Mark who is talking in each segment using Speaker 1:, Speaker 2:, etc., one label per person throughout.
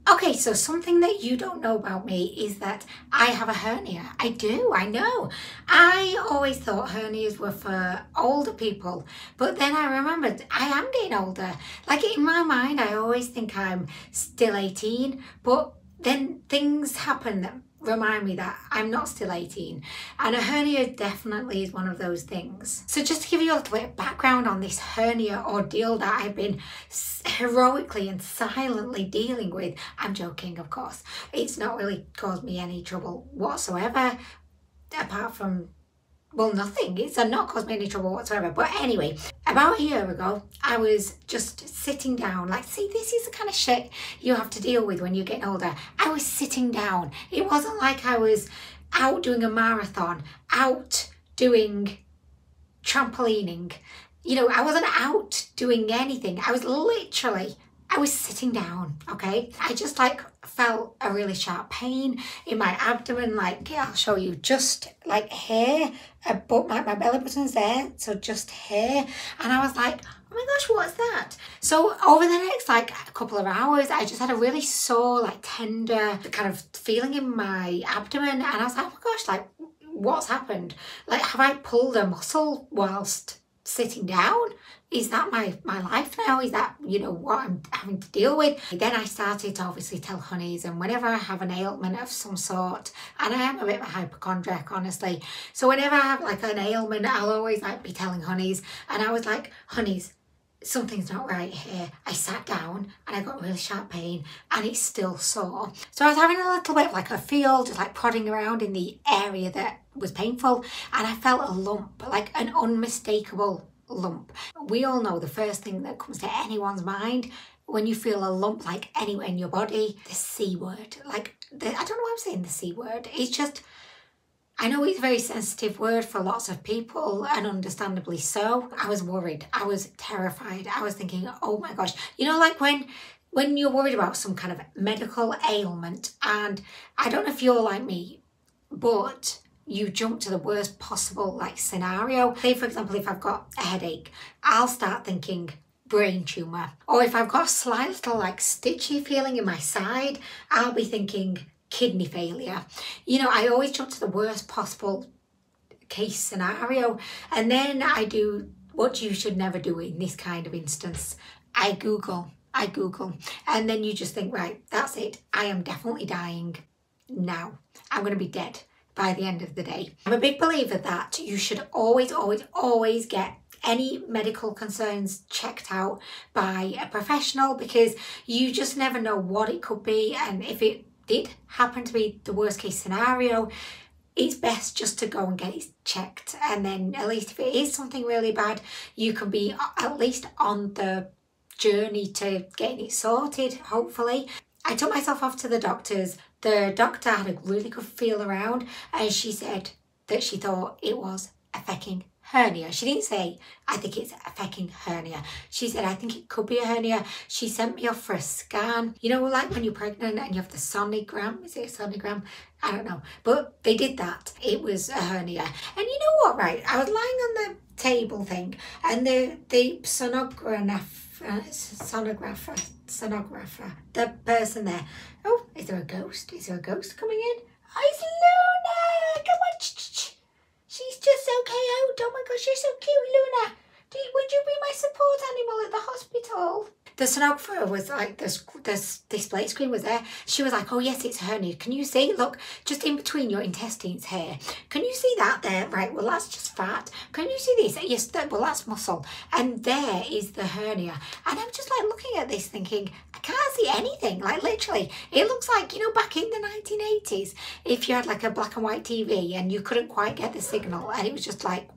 Speaker 1: Okay, so something that you don't know about me is that I have a hernia. I do, I know. I always thought hernias were for older people, but then I remembered I am getting older. Like in my mind, I always think I'm still 18, but then things happen that remind me that I'm not still 18, and a hernia definitely is one of those things. So just to give you a little bit of background on this hernia ordeal that I've been heroically and silently dealing with. I'm joking, of course. It's not really caused me any trouble whatsoever, apart from, well, nothing. It's not caused me any trouble whatsoever. But anyway, about a year ago, I was just sitting down. Like, see, this is the kind of shit you have to deal with when you're getting older. I was sitting down. It wasn't like I was out doing a marathon, out doing trampolining. You know, I wasn't out doing anything. I was sitting down, okay? I just like felt a really sharp pain in my abdomen. Like, yeah, I'll show you, just like here, but my belly button's there, so just here. And I was like, oh my gosh, what's that? So over the next like a couple of hours, I just had a really sore, like tender kind of feeling in my abdomen. And I was like, oh my gosh, like what's happened? Like, have I pulled a muscle whilst sitting down? Is that my life now? Is that, you know, what I'm having to deal with? Then I started to obviously tell honeys, and whenever I have an ailment of some sort, and I am a bit of a hypochondriac, honestly, so whenever I have like an ailment, I'll always like be telling honeys. And I was like, honeys, something's not right here. I sat down and I got really sharp pain and it's still sore. So I was having a little bit of like a feel, just like prodding around in the area that was painful, and I felt a lump, like an unmistakable lump. We all know the first thing that comes to anyone's mind when you feel a lump like anywhere in your body, the C word. Like, I don't know why I'm saying the C word. It's just, I know it's a very sensitive word for lots of people, and understandably so. I was worried. I was terrified. I was thinking, oh my gosh. You know, like when you're worried about some kind of medical ailment, and I don't know if you're like me, but you jump to the worst possible like scenario. Say for example, if I've got a headache, I'll start thinking brain tumour. Or if I've got a slight little like stitchy feeling in my side, I'll be thinking kidney failure. You know, I always jump to the worst possible case scenario. And then I do what you should never do in this kind of instance. I Google. And then you just think, right, that's it. I am definitely dying now. I'm going to be dead by the end of the day. I'm a big believer that you should always get any medical concerns checked out by a professional, because you just never know what it could be. And if it did happen to be the worst case scenario, it's best just to go and get it checked. And then at least if it is something really bad, you can be at least on the journey to getting it sorted, hopefully. I took myself off to the doctors. The doctor had a really good feel around, and she said that she thought it was a fucking hernia. She didn't say, I think it's a fucking hernia. She said, I think it could be a hernia. She sent me off for a scan. You know, like when you're pregnant and you have the sonogram. Is it a sonogram? I don't know. But they did that. It was a hernia. And you know what, right? I was lying on the table thing, and the sonographer, the person there. Oh, is there a ghost? Is there a ghost coming in? Oh, it's Luna! Come on, she's just so cute. Oh my gosh, you're so cute, Luna. Would you be my support animal at the hospital? The sonographer was like, this display screen was there. She was like, oh yes, it's hernia. Can you see? Look, just in between your intestines here. Can you see that there? Right, well, that's just fat. Can you see this? Yes, well, that's muscle. And there is the hernia. And I'm just like looking at this thinking, I can't see anything. Like literally, it looks like, you know, back in the 1980s, if you had like a black and white TV and you couldn't quite get the signal, and it was just like,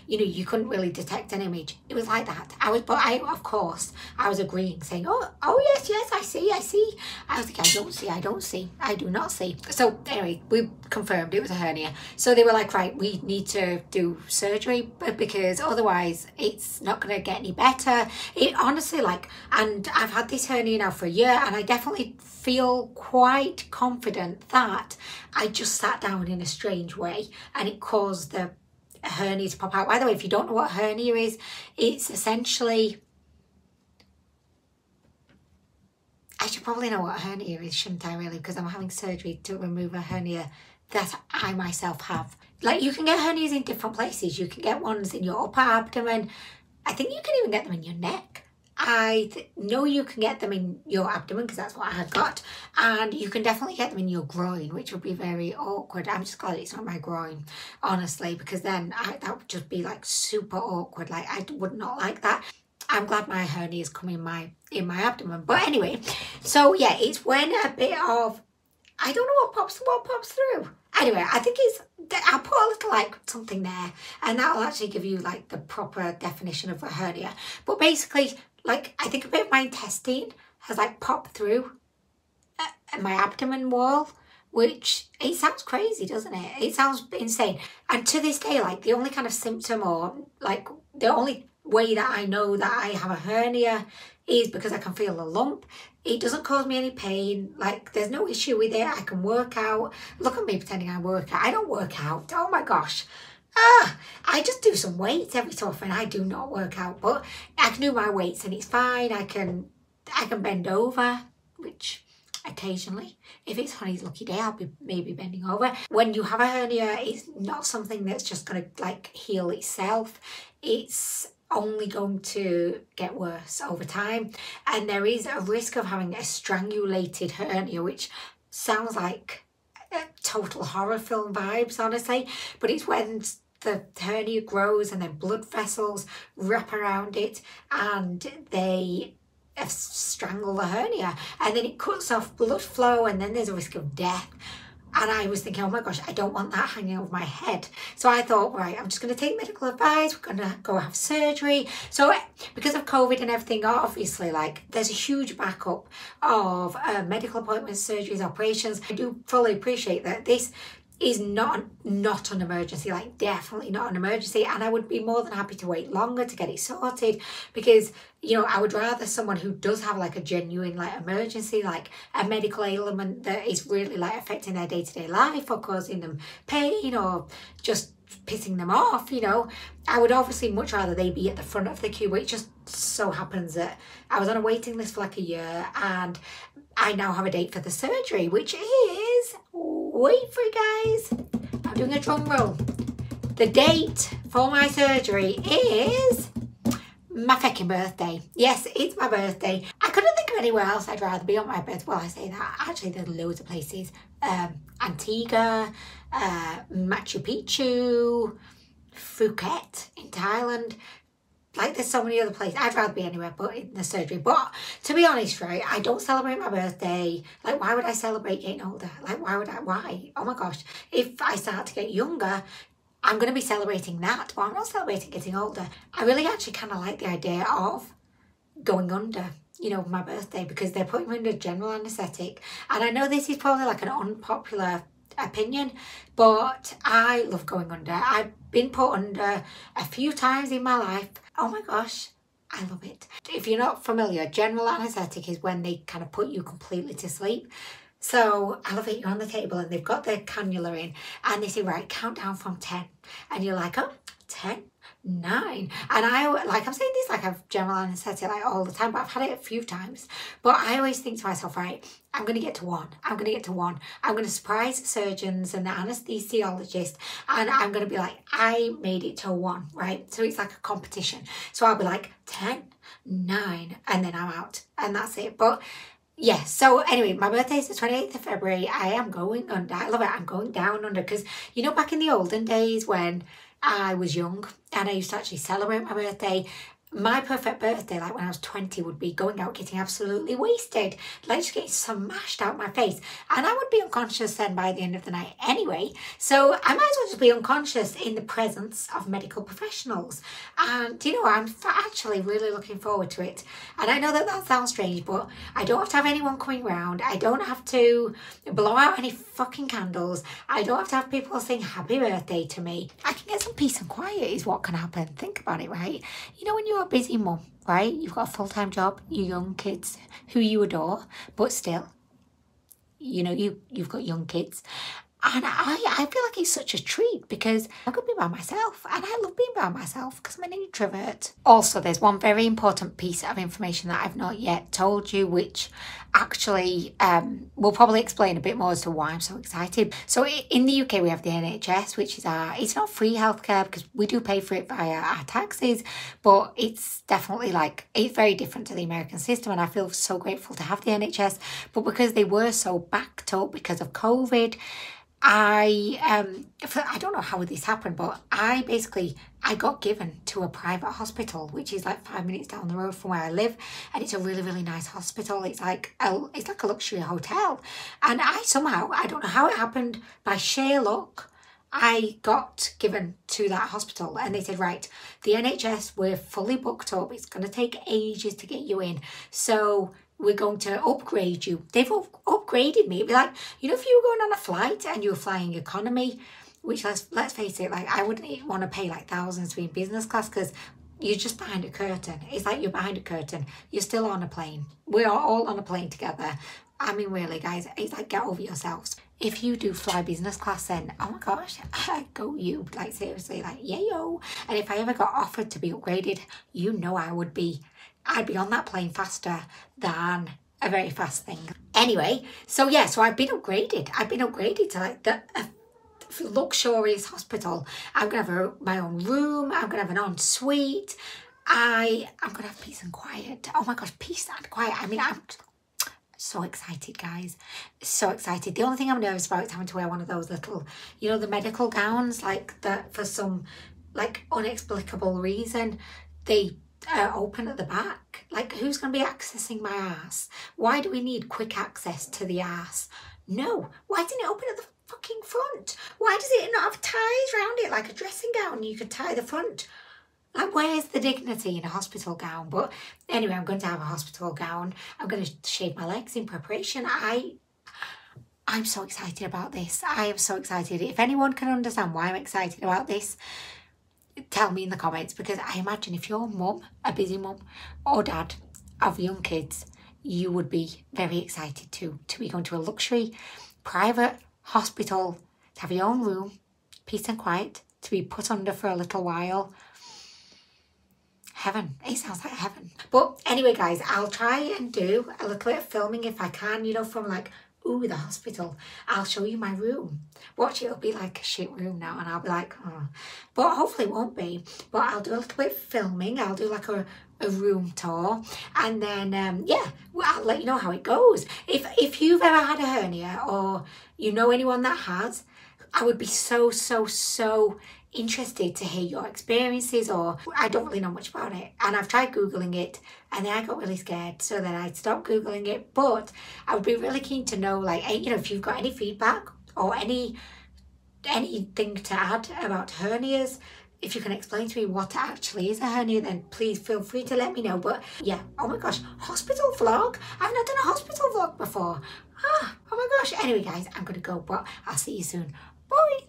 Speaker 1: you know, you couldn't really detect an image. It was like that. Of course, I was agreeing, saying, oh yes, I see. I was like, I do not see. So anyway, we confirmed it was a hernia. So they were like, right, we need to do surgery, because otherwise it's not going to get any better. It honestly, like, and I've had this hernia now for a year, and I definitely feel quite confident that I just sat down in a strange way and it caused the hernia to pop out. By the way, if you don't know what hernia is, it's essentially, I should probably know what a hernia is, shouldn't I, really? Because I'm having surgery to remove a hernia that I myself have. Like, you can get hernias in different places. You can get ones in your upper abdomen. I think you can even get them in your neck. I know you can get them in your abdomen because that's what I had got. And you can definitely get them in your groin, which would be very awkward. I'm just glad it's not my groin, honestly, because then that would just be like super awkward. Like, I would not like that. I'm glad my hernias come in my abdomen. But anyway, so yeah, it's when a bit of, I don't know what pops through. Anyway, I think I'll put a little like something there, and that'll actually give you like the proper definition of a hernia. But basically, like, I think a bit of my intestine has like popped through my abdomen wall, which, it sounds crazy, doesn't it? It sounds insane. And to this day, like, the only kind of symptom, or like the only way that I know that I have a hernia is because I can feel a lump. It doesn't cause me any pain. Like, there's no issue with it. I can work out. Look at me pretending I work out. I don't work out. Oh my gosh. I just do some weights every so often. I do not work out, but I can do my weights and it's fine. I can bend over, which occasionally, if it's Honey's lucky day, I'll be maybe bending over. When you have a hernia, it's not something that's just going to like heal itself. It's only going to get worse over time, and there is a risk of having a strangulated hernia, which sounds like total horror film vibes, honestly, but it's when the hernia grows and then blood vessels wrap around it and they strangle the hernia, and then it cuts off blood flow, and then there's a risk of death. And I was thinking, oh my gosh, I don't want that hanging over my head. So I thought, right, I'm just going to take medical advice. We're going to go have surgery. So because of COVID and everything, obviously, like, there's a huge backup of medical appointments, surgeries, operations. I do fully appreciate that this is not an emergency, like, definitely not an emergency, and I would be more than happy to wait longer to get it sorted, because, you know, I would rather someone who does have like a genuine like emergency, like a medical ailment that is really like affecting their day-to-day life or causing them pain or just pissing them off, you know. I would obviously much rather they be at the front of the queue, but it just so happens that I was on a waiting list for like a year, and I now have a date for the surgery, which is, wait for it guys, I'm doing a drum roll. The date for my surgery is my fucking birthday. Yes, it's my birthday. I couldn't think of anywhere else I'd rather be on my birthday. Well, I say that, actually there's loads of places. Antigua, Machu Picchu, Phuket in Thailand. Like, there's so many other places. I'd rather be anywhere but in the surgery. But to be honest, right, I don't celebrate my birthday. Like, why would I celebrate getting older? Like, why? Oh my gosh. If I start to get younger, I'm going to be celebrating that. But I'm not celebrating getting older. I really actually kind of like the idea of going under, you know, my birthday, because they're putting me under general anaesthetic. And I know this is probably like an unpopular opinion, but I love going under. I've been put under a few times in my life. Oh my gosh, I love it. If you're not familiar, general anaesthetic is when they kind of put you completely to sleep. So I love it. You're on the table and they've got their cannula in and they say, right, count down from 10. And you're like, oh, 10, 9. And I'm saying this like I've general anaesthetic like all the time, but I've had it a few times. But I always think to myself, right, I'm going to get to 1. I'm going to get to 1. I'm going to surprise surgeons and the anaesthesiologist, and I'm going to be like, I made it to 1, right? So it's like a competition. So I'll be like 10, 9, and then I'm out, and that's it. But yeah, so anyway, my birthday is the 28th of February. I am going under. I love it. I'm going down under, because, you know, back in the olden days when I was young and I used to actually celebrate my birthday, my perfect birthday, like when I was 20, would be going out getting absolutely wasted, like just getting smashed out my face, and I would be unconscious then by the end of the night anyway. So I might as well just be unconscious in the presence of medical professionals. And you know, I'm actually really looking forward to it. And I know that that sounds strange, but I don't have to have anyone coming round. I don't have to blow out any fucking candles. I don't have to have people saying happy birthday to me. I can get some peace and quiet is what can happen. Think about it, right? You know, when you're a busy mum, right? You've got a full-time job, your young kids who you adore, but still, you know, you've got young kids. And I feel like it's such a treat because I could be by myself and I love being by myself because I'm an introvert. Also, there's one very important piece of information that I've not yet told you, which actually will probably explain a bit more as to why I'm so excited. So in the UK, we have the NHS, which is it's not free healthcare because we do pay for it via our taxes, but it's definitely like, it's very different to the American system. And I feel so grateful to have the NHS, but because they were so backed up because of COVID, I don't know how this happened, but I got given to a private hospital, which is like 5 minutes down the road from where I live, and it's a really, really nice hospital. It's like a luxury hotel, and I don't know how it happened, by sheer luck, I got given to that hospital, and they said, right, the NHS, we're fully booked up. It's going to take ages to get you in, so we're going to upgrade you. They've upgraded me. It'd be like, you know, if you were going on a flight and you were flying economy, which let's face it, like I wouldn't want to pay like thousands to be in business class because you're just behind a curtain. It's like you're behind a curtain. You're still on a plane. We are all on a plane together. I mean, really, guys, it's like, get over yourselves. If you do fly business class, then, oh my gosh, go you. Like, seriously, like, yayo. And if I ever got offered to be upgraded, you know I'd be on that plane faster than a very fast thing. Anyway, so yeah, so I've been upgraded. I've been upgraded to like the luxurious hospital. I'm going to have my own room. I'm going to have an ensuite. I'm going to have peace and quiet. Oh my gosh, peace and quiet. I mean, I'm so excited, guys. So excited. The only thing I'm nervous about is having to wear one of those little, you know, the medical gowns, like that for some like unexplicable reason. They open at the back. Like, who's going to be accessing my ass? Why do we need quick access to the ass? No. Why didn't it open at the fucking front? Why does it not have ties around it like a dressing gown? You could tie the front. Like, where's the dignity in a hospital gown? But anyway, I'm going to have a hospital gown. I'm going to shave my legs in preparation. I'm so excited about this. I am so excited. If anyone can understand why I'm excited about this, tell me in the comments, because I imagine if you're mum, a busy mum or dad of young kids, you would be very excited to be going to a luxury private hospital, to have your own room, peace and quiet, to be put under for a little while. Heaven. It sounds like heaven. But anyway, guys, I'll try and do a little bit of filming if I can, you know, from like, ooh, the hospital. I'll show you my room. Watch, it'll be like a shit room now, and I'll be like, oh. But hopefully it won't be. But I'll do a little bit of filming. I'll do like a room tour, and then yeah, well, I'll let you know how it goes. If you've ever had a hernia, or you know anyone that has, I would be so interested to hear your experiences. Or I don't really know much about it, and I've tried Googling it, and then I got really scared, so then I stopped Googling it. But I would be really keen to know, like, you know, if you've got any feedback or anything to add about hernias. If you can explain to me what actually is a hernia, then please feel free to let me know. But yeah, oh my gosh, hospital vlog. I've not done a hospital vlog before. Oh my gosh. Anyway, guys, I'm gonna go, but I'll see you soon. Bye.